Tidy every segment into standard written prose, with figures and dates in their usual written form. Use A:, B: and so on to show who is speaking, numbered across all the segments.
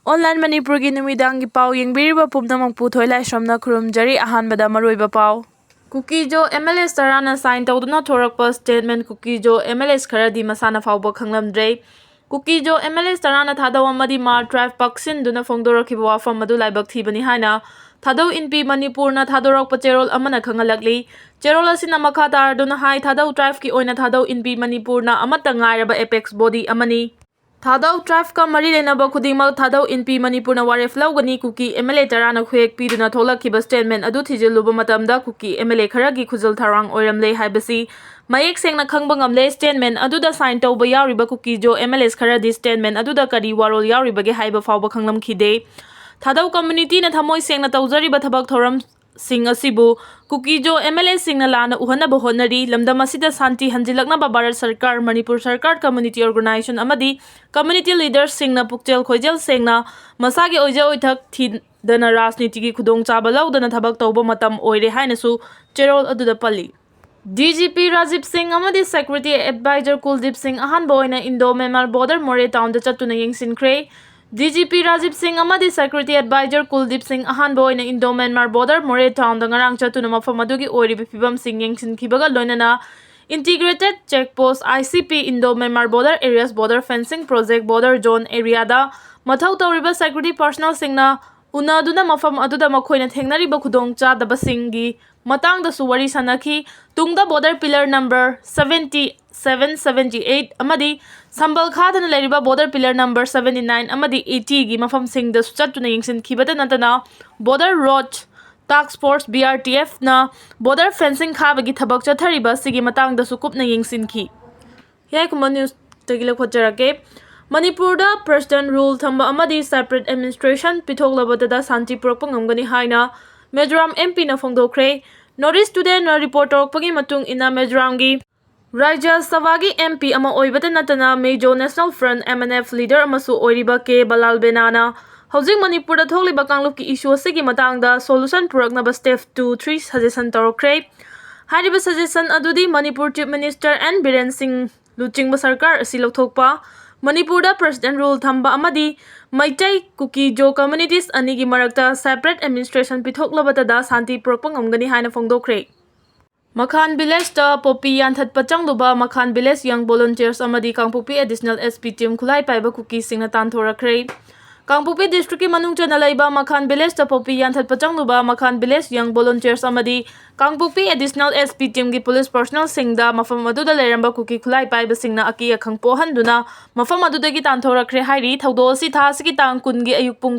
A: Online Manipuri numidangi pau yengbiriba pumnamang puthoi laisramna khurumjari ahanbada maroiba pau. Kuki jo MLS tarana sign tawduna thorakpa statement Kuki jo MLS Khara di Masana fawba Khanglamdre. Kuki jo MLS tarana thadaw amadi mar drive paksin duna fongdorakiba wafam madu laibak thibani haina thadaw inpi Manipur na thadorakpa cherol amana khangalakli. Cherol asina makha tarduna hai thadaw drive ki oina thadaw inpi Manipur na amata ngairaba apex body amani. Thadaw drive ka mari lenaba khudingmak thadaw inpi Manipur na waref laugani Kuki MLA tarana khuek piduna tholakhiba statement adu thijiluba matamda Kuki MLA Khara gi khujal tharang oiramle haibasi mayek sengna khangba ngamle statement aduda sign tawba yawriba Kuki jo MLS Khara di statement aduda kari warol yawribage haiba fawba khanglamkhide thadaw community na thamoi sengna tawjariba thabak thoram sing asibu Kuki jo MLA singna lana uhanaba honari lamdam asida santi hanjilaknaba Bharat Sarkar Manipur Sarkar Community Organization amadi community leaders singna pukchel khoijel sengna masagi oija oithak thidana rajniti gi khudong chaba laudana thabak tawba matam oire hainasu cherol aduda palli DGP Rajiv Singh amadi Security Advisor Kuldip Singh ahanba oina Indo-Myanmar border More town da chatuna yengsinkre DGP Rajiv Singh amadi Security Advisor Kuldip Singh ahanba oina Indo-Myanmar border More town da ngarang chatuna mafam adugi oiriba fibam sing yengsinkibaga loinana Integrated Checkpost ICP Indo-Myanmar border areas border fencing project border zone area da mathau tawriba security personnel singna unaduna mafam aduda makhoina thengnariba khudong chadaba singi matangda suwari sanakhi tungda border pillar number 7778 amadi sambal khadana leriba border pillar number 79 amadi 80 gi mafam singda suchatuna yingsin khibada natana border road task force BRTF na border fencing khabagi thabak chathariba sigi matangda sukupna yingsin khi yai kuma news tagila khojarake Manipur da president rule thamba amadi separate administration pithoklabada da santi purakpa ngamgani haina Mizoram MP na phongdokre Notice today na reporter pagi matung ina Mizoram gi Rajya Sabagi MP ama oibata natana Mejo National Front MNF leader amasu oiriba ke Balal Benana Housing Manipur da thokliba kangluk ki issue asigi matangda solution puraknaba step 2-3 suggestion torokre hariba suggestion adudi Manipur Chief Minister N Biren Singh Luchingba Sarkar asi lokthokpa Manipur da president rule thamba amadi Maitai Kuki jo communities anigi marakta separate administration pithoklabata da santi purakpa ngamgani haina phongdokre Makhan village da popi yanthat pachangluba Makhan village young volunteers amadi Kangpokpi additional SP team khulai paiba Kuki singna tanthorakre Kangpokpi district ki manungcha na laiba Makhan village da popi yanthat pachangluba Makhan village young volunteers amadi Kangpokpi additional SP team gi police personnel singda mafam aduda leiramba Kuki khulai paiba singna aki akhang pohanduna mafam aduda gi tanthorakre hairi thaudo si thasi ki tang kun gi ayuk pung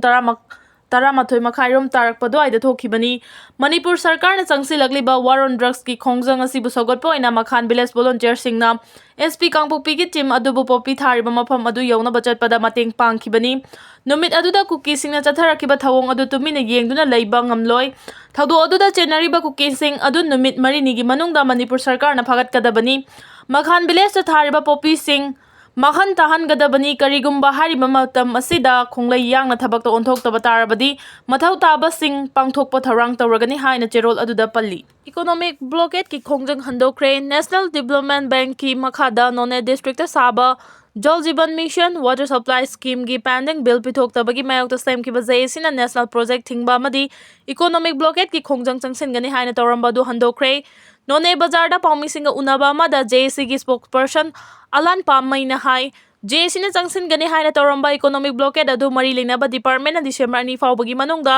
A: Taramathoi makhairom tarakpa doaida thokhibani Manipur Sarkar na changsilakliba war on drugs ki khongjang asibu sogotpa oina Makhan village volunteer singna SP Kangpokpi ki team adubu popi thariba mafam adu yauna bachatpada mateng pangkhibani numit aduda Kuki singna chatharakiba thawong adu tumina yengduna leiba ngamloi thaudo aduda chenariba Kuki sing adu numit marini gi manungda Manipur Sarkar na phagat-kadabani Makhan village ta thariba popi sing Makhan tahan gadabani karigumba hariba matam asida khonglai yangna thabakta onthokta tarabadi mathau taba sing pangthokpa tharang tawragani haina cherol aduda palli economic blockade ki khongjang handokre National Development Bank ki makhada None district ta saba Jal Jeevan Mission Water Supply Scheme gi pending bill pithoktabagi mayokta semkiba jaisina national project thingba amadi economic blockade ki khongjang changsingani haina tawramba du handokre None bazar da paumi singa unaba amada JC gi spokesperson Alan Pammaina hai JC na changsin gani haina tawramba economic blockade adu mari lenaba department na December 2 fawbagi manungda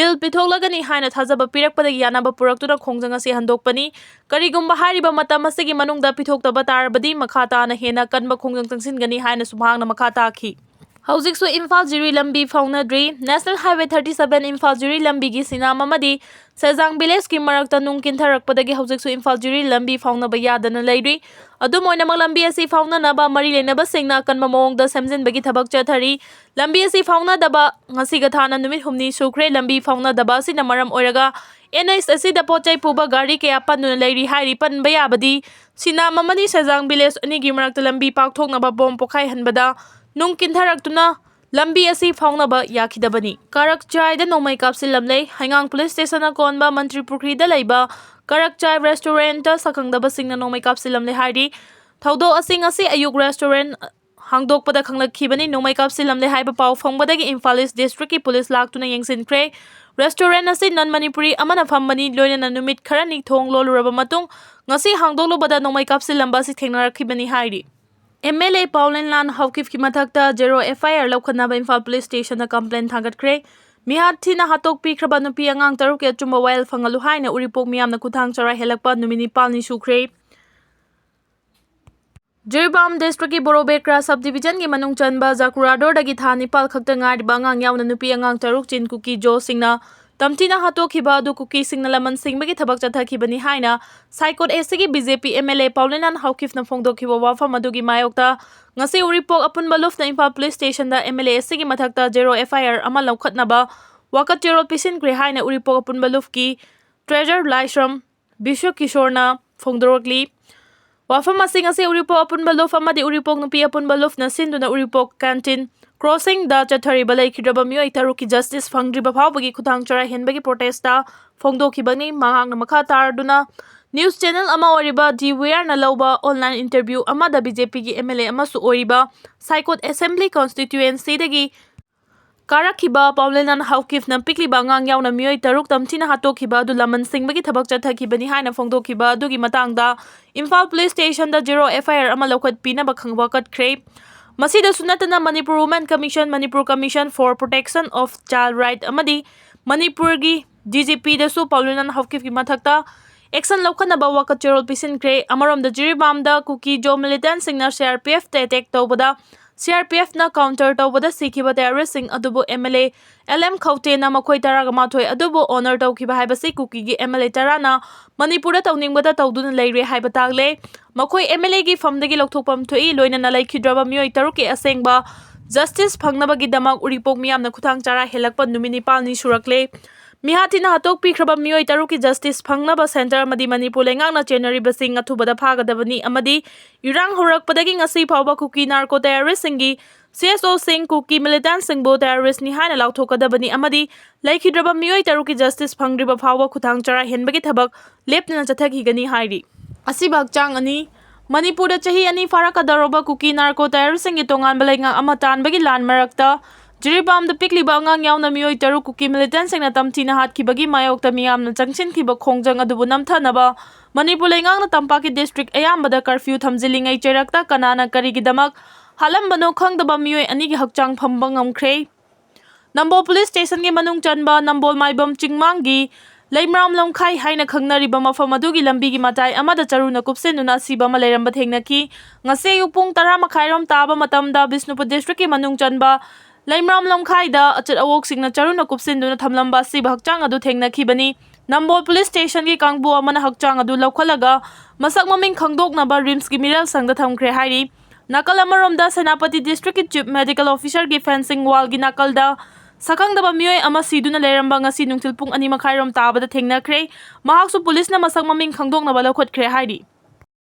A: bill pithoklagani haina thajaba pirakpadagi yanaba puraktuna khongjang asi handokpani karigumba hariba matam asigi manungda pithoktaba tarbadi makhata na hena kanba khongjang changsin gani haina subhangna makhata khi Hauzik su Imphal Jiri lambi faunadri National Highway 37 Imphal Jiri lambi gi sinam amadi Sejang village ki marakta nung kintharakpadagi hauzik su Imphal Jiri lambi faunaba yadana leiri adum oinamak lambi asi faunanaba mari lenaba singna kanba mawongda semjinbagi thabak chathari lambi asi faunadaba ngasiga thana numit humni sukre lambi faunadaba sina maram oiraga NS asida pochai puba gari ke apanuna leiri hairi panba yabadi sinam amadi Sejang village anigi marakta lambi pakthoknaba bom pokhai hanbada nung kintharakuna lambi asi faunaba yakhidabani Karakchai da nomai kapsilamlei Haingang police station na konba Manipuri da laiba Karakchai restaurant ta sakangdaba singna nomai kapsilamlei hairi thaudo asing asi ayuk restaurant hangdokpada khanglakhibani nongmai kapsilamle haiba pau phongbadagi Imphal East District ki police laktuna yengsinkhre restaurant asi non Manipuri amana phambani loinana numit kharani thong loluraba matung ngasi hangdoklobada nongmai kapsilamba si thengnarakibani hairi MLA Pauline Lan Haukif ki mathakta zero FIR laukhanaba Imphal Police Station na complaint thangatkre mihat thina hatok pikraba nupi angang taruk ke chumba wail phangalu haina uripok miyamna kuthang chara helakpa numini palni sukre Jiribam District ki Borobekra Subdivision ki manung chanba Zakurador dagi thani pal khakta ngai bangang yauna nupi angang taruk chin Kuki Jo singna tamtina hatokhiba adu Kuki singna laman singbagi thabak chathakibani haina Saikot SG BJP MLA Pauline Lan Haukif na phongdokhiba wafam adugi mayokta ngasi uripok apun baluf na Imphal Police Station da MLA SG mathakta zero FIR ama laukhatnaba wakat jerol pisin kre haina uripok apun baluf ki Treasure Laishram Bishu Kishorna phongdorokli Wafam asing asi uripok apun baluf amadi uripok nupi apun baluf na sinduna uripok canteen crossing da chathari balai khidraba miyoi taruki justice phangdriba phawbagi khutang chara henbagi protesta phongdokhibani mangang na makha tarduna news channel ama oriba DWR na lawba online interview amada BJP gi MLA amasu oriba Saikot Assembly constituency dagi Karakhiba Pauline Lan Haukif na pikli bangang yauna miyoi taruk tamchina hatokhiba du laman singbagi thabak chathakibani haina phongdokhiba dugi matangda Imphal Police Station da zero FIR ama lokhat pina bakhangwa katkre masida sunatana Manipur Women Commission Manipur Commission for Protection of Child Right amadi Manipur gi DGP da su Pauline Lan Haukif ki mathakta action lokhanaba wakat cherol pisin kre amarom da Jiribam da Kuki Jo militant singna CRPF te attack tobada CRPF na counter tawbada sikhiba terrorist sing adubu MLA LM Khaute na makhoi taraga mathoi adubu honor tawkhiba haibasi Kuki gi MLA tarana Manipura tawningbada tawduna leire haiba tagle makhoi MLA gi famdagi lokthokpam thoi loina na laikhidraba miyoi taruki asengba justice phangnabagi damak uripok miyamna khuthang chara helakpa numini palni surakle mihatina hatok pikraba miyoi taruki justice phangnaba center amadi Manipur lengangna chenari basing athubada phagadabani amadi irang horakpadagi ngasi phawba Kuki narco terrorist singi CSO sing Kuki militant singbo terrorist ni haina lauthokadabani amadi laikhidraba miyoi taruki justice phangdriba phawba khuthang chara henbagi thabak lepna chathakigani hairi asiba chang ani Manipur da chahi ani farakadaroba Kuki narco terrorist singi tongan balenga amatan bagi lan marakta Jiribam da pikli bangang yauna miyoi taru Kuki militant singna tamtina hatkibagi mayokta miyamna changchin khiba khongjang adubu namthanaba Manipur lengang na tampaki district ayambada curfew thamjilingai cherakta kanana karigidamak halambano khangdaba miyoi anigi hakchang phamba ngamkhre Nambol Police Station gi manung chanba Nambol maibam chingmangi Laimram lomkhai haina khangnariba mafam adugi lambi gi matai amada charuna kupsenuna siba ma leiramba thengnaki ngase yupung 10 makhairom taba matamda Bisnupur district gi manung chanba Laimram lomkhai da achat awok singna charuna kupsinduna thamlamba siba hakchang adu thengnakhibani Nambol Police Station gi kangbu amana hakchang adu laukhalaga masak maming khangdoknaba rims gi miral sangda thamkhre hairi nakal amarom da Senapati district ki chief medical officer gi fencing wall gi nakal da sakangdaba miyoi ama siduna leiramba ngasi nungtil pung 2 makhairom tabada thengnakhre mahaksu police na masak maming khangdoknaba laukhatre hairi